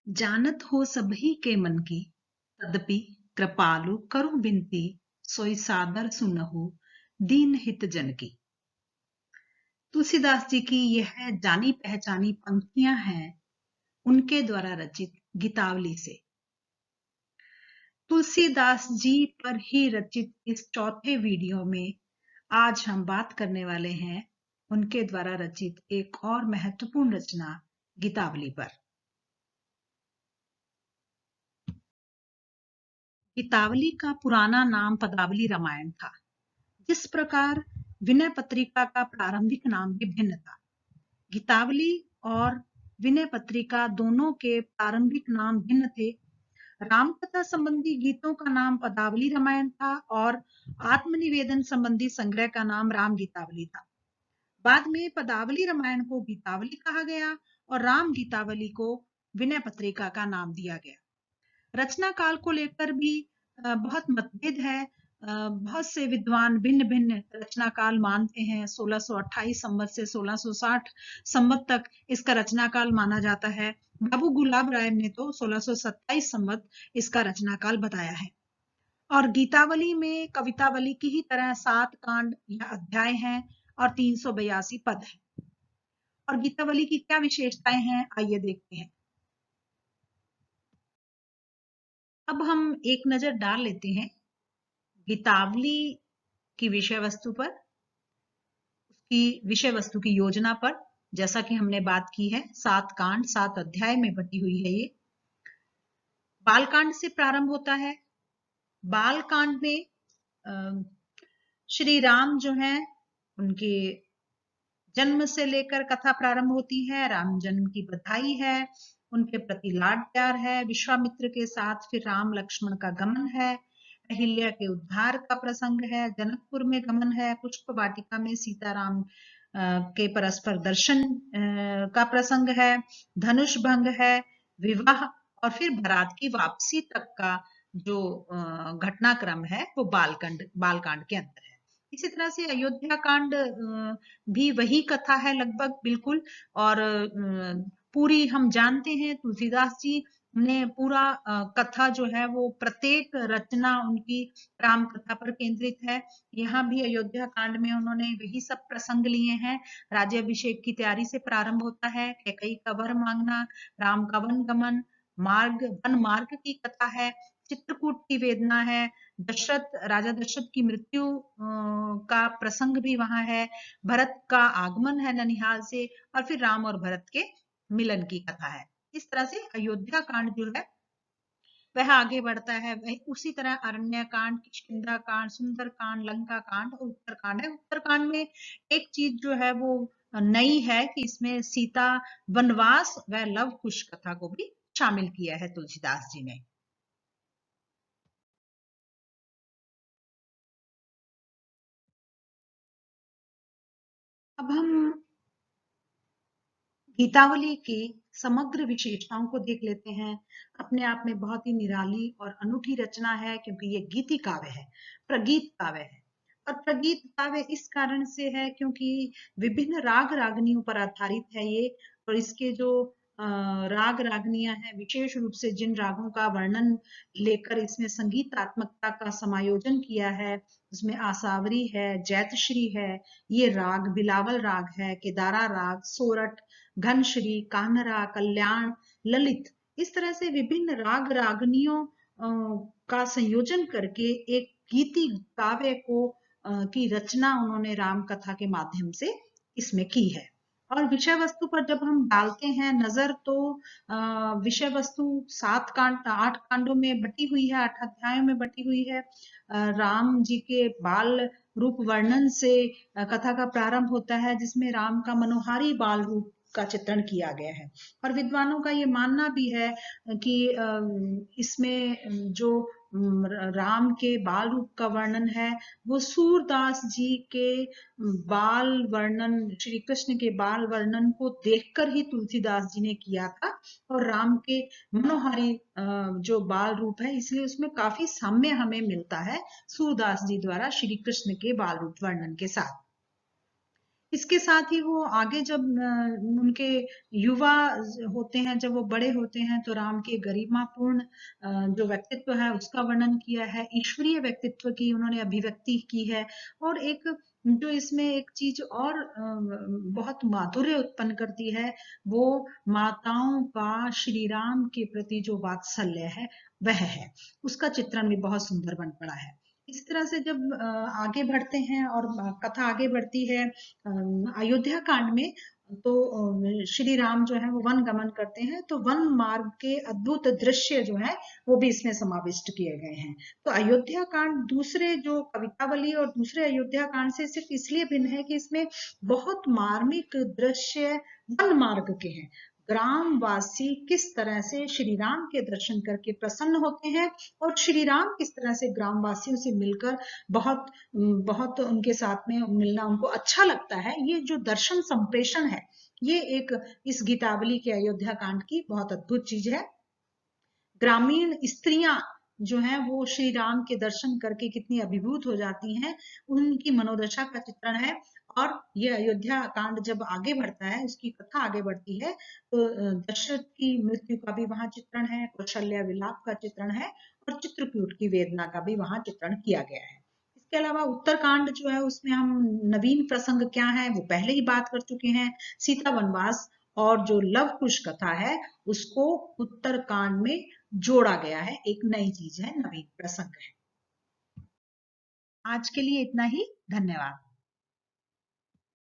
जानत हो सबही के मन की, तदपि कृपालु करु बिनती, सोई सादर सुनहु दीन हित जन की। तुलसीदास जी की यह जानी पहचानी पंक्तियां हैं उनके द्वारा रचित गीतावली से। तुलसीदास जी पर ही रचित इस चौथे वीडियो में आज हम बात करने वाले हैं उनके द्वारा रचित एक और महत्वपूर्ण रचना गीतावली पर। गीतावली का पुराना नाम पदावली रामायण था। जिस प्रकार विनय पत्रिका का प्रारंभिक नाम भी भिन्न था। गीतावली और विनय पत्रिका दोनों के प्रारंभिक नाम भिन्न थे। रामकथा संबंधी गीतों का नाम पदावली रामायण था और आत्मनिवेदन संबंधी संग्रह का नाम राम गीतावली था। बाद में पदावली रामायण को गीतावली कहा गया और राम गीतावली को विनय पत्रिका का नाम दिया गया। रचना काल को लेकर भी बहुत मतभेद है। बहुत से विद्वान भिन्न भिन्न रचना काल मानते हैं। 1628 संवत से 1660 संवत तक इसका रचना काल माना जाता है। बाबू गुलाब राय ने तो 1627 संवत इसका रचना काल बताया है। और गीतावली में कवितावली की ही तरह 7 कांड या अध्याय हैं और 382 पद है। और गीतावली की क्या विशेषताएं हैं, आइए देखते हैं। अब हम एक नजर डाल लेते हैं गीतावली की विषय वस्तु पर, उसकी विषय वस्तु की योजना पर। जैसा कि हमने बात की है, 7 कांड 7 अध्याय में बटी हुई है। ये बालकांड से प्रारंभ होता है। बालकांड में श्री राम जो है उनके जन्म से लेकर कथा प्रारंभ होती है। राम जन्म की बधाई है, उनके प्रति लाड प्यार है, विश्वामित्र के साथ फिर राम लक्ष्मण का गमन है, अहिल्या के उद्धार का प्रसंग है, जनकपुर में गमन है, पुष्प वाटिका में सीताराम के परस्पर दर्शन का प्रसंग है, धनुष भंग है, विवाह और फिर बारात की वापसी तक का जो घटनाक्रम है वो बालकांड के अंदर है। इसी तरह से अयोध्या कांड भी वही कथा है लगभग बिल्कुल। और पूरी हम जानते हैं तुलसीदास जी ने पूरा कथा जो है वो प्रत्येक रचना उनकी राम कथा पर केंद्रित है। यहाँ भी अयोध्या कांड में उन्होंने वही सब प्रसंग लिए हैं। राज्याभिषेक की तैयारी से प्रारंभ होता है, कैकई का वर मांगना, राम का वन गमन, वन मार्ग की कथा है, चित्रकूट की वेदना है, राजा दशरथ की मृत्यु का प्रसंग भी वहां है, भरत का आगमन है ननिहाल से और फिर राम और भरत के मिलन की कथा है। इस तरह से अयोध्या कांड जो है वह आगे बढ़ता है। उसी तरह अरण्य कांड, किष्किंधा कांड, सुंदर कांड, लंका कांड और उत्तर कांड है। उत्तर कांड में एक चीज जो है वो नई है कि इसमें सीता वनवास व लव कुश कथा को भी शामिल किया है तुलसीदास जी ने। अब हम गीतावली की समग्र विशेषताओं को देख लेते हैं। अपने आप में बहुत ही निराली और अनूठी रचना है क्योंकि ये गीति काव्य है, प्रगीत काव्य है। और प्रगीत काव्य इस कारण से है क्योंकि विभिन्न राग रागनियों पर आधारित है ये। और इसके जो राग रागनियां हैं, विशेष रूप से जिन रागों का वर्णन लेकर इसमें संगीतात्मकता का समायोजन किया है, उसमें आसावरी है, जैतश्री है, ये राग बिलावल राग है, केदारा राग, सोरठ, घनश्री, कान्हरा, कल्याण, ललित, इस तरह से विभिन्न राग रागनियों का संयोजन करके एक गीति काव्य को की रचना उन्होंने राम कथा के माध्यम से इसमें की है। और विषय वस्तु पर जब हम डालते हैं नजर तो विषय वस्तु 8 कांडों में बटी हुई है, 8 अध्यायों में बटी हुई है। राम जी के बाल रूप वर्णन से कथा का प्रारंभ होता है, जिसमें राम का मनोहारी बाल रूप का चित्रण किया गया है। और विद्वानों का ये मानना भी है कि इसमें जो राम के बाल रूप का वर्णन है वो सूरदास जी के बाल वर्णन, श्री कृष्ण के बाल वर्णन को देखकर ही तुलसीदास जी ने किया था। और राम के मनोहारी जो बाल रूप है इसलिए उसमें काफी साम्य हमें मिलता है सूरदास जी द्वारा श्री कृष्ण के बाल रूप वर्णन के साथ। इसके साथ ही वो आगे जब उनके युवा होते हैं, जब वो बड़े होते हैं, तो राम के गरिमापूर्ण जो व्यक्तित्व है उसका वर्णन किया है, ईश्वरीय व्यक्तित्व की उन्होंने अभिव्यक्ति की है। और एक जो इसमें एक चीज और बहुत माधुर्य उत्पन्न करती है, वो माताओं का श्री राम के प्रति जो वात्सल्य है वह है, उसका चित्रण भी बहुत सुंदर बन पड़ा है। इस तरह से जब आगे बढ़ते हैं और कथा आगे बढ़ती है अयोध्या कांड में, तो श्री राम जो है वो वन गमन करते हैं, तो वन मार्ग के अद्भुत दृश्य जो है वो भी इसमें समाविष्ट किए गए हैं। तो अयोध्या कांड दूसरे जो कवितावली और दूसरे अयोध्या कांड से सिर्फ इसलिए भिन्न है कि इसमें बहुत मार्मिक दृश्य वन मार्ग के हैं। ग्रामवासी किस तरह से श्री राम के दर्शन करके प्रसन्न होते हैं, और श्री राम किस तरह से ग्रामवासियों से मिलकर बहुत बहुत उनके साथ में मिलना उनको अच्छा लगता है, ये जो दर्शन संप्रेषण है, ये एक इस गीतावली के अयोध्या कांड की बहुत अद्भुत चीज है। ग्रामीण स्त्रियां जो हैं वो श्री राम के दर्शन करके कितनी अभिभूत हो जाती हैं, उनकी मनोदशा का चित्रण है। और ये अयोध्या कांड जब आगे बढ़ता है, उसकी कथा आगे बढ़ती है, तो दशरथ की मृत्यु का भी वहां चित्रण है, कौशल्या विलाप का चित्रण है, और चित्रकूट की वेदना का भी वहां चित्रण किया गया है। इसके अलावा उत्तरकांड जो है उसमें हम नवीन प्रसंग क्या है वो पहले ही बात कर चुके हैं। सीता वनवास और जो लव कुश कथा है उसको उत्तरकांड में जोड़ा गया है, एक नई चीज है, नवीन प्रसंग है। आज के लिए इतना ही, धन्यवाद।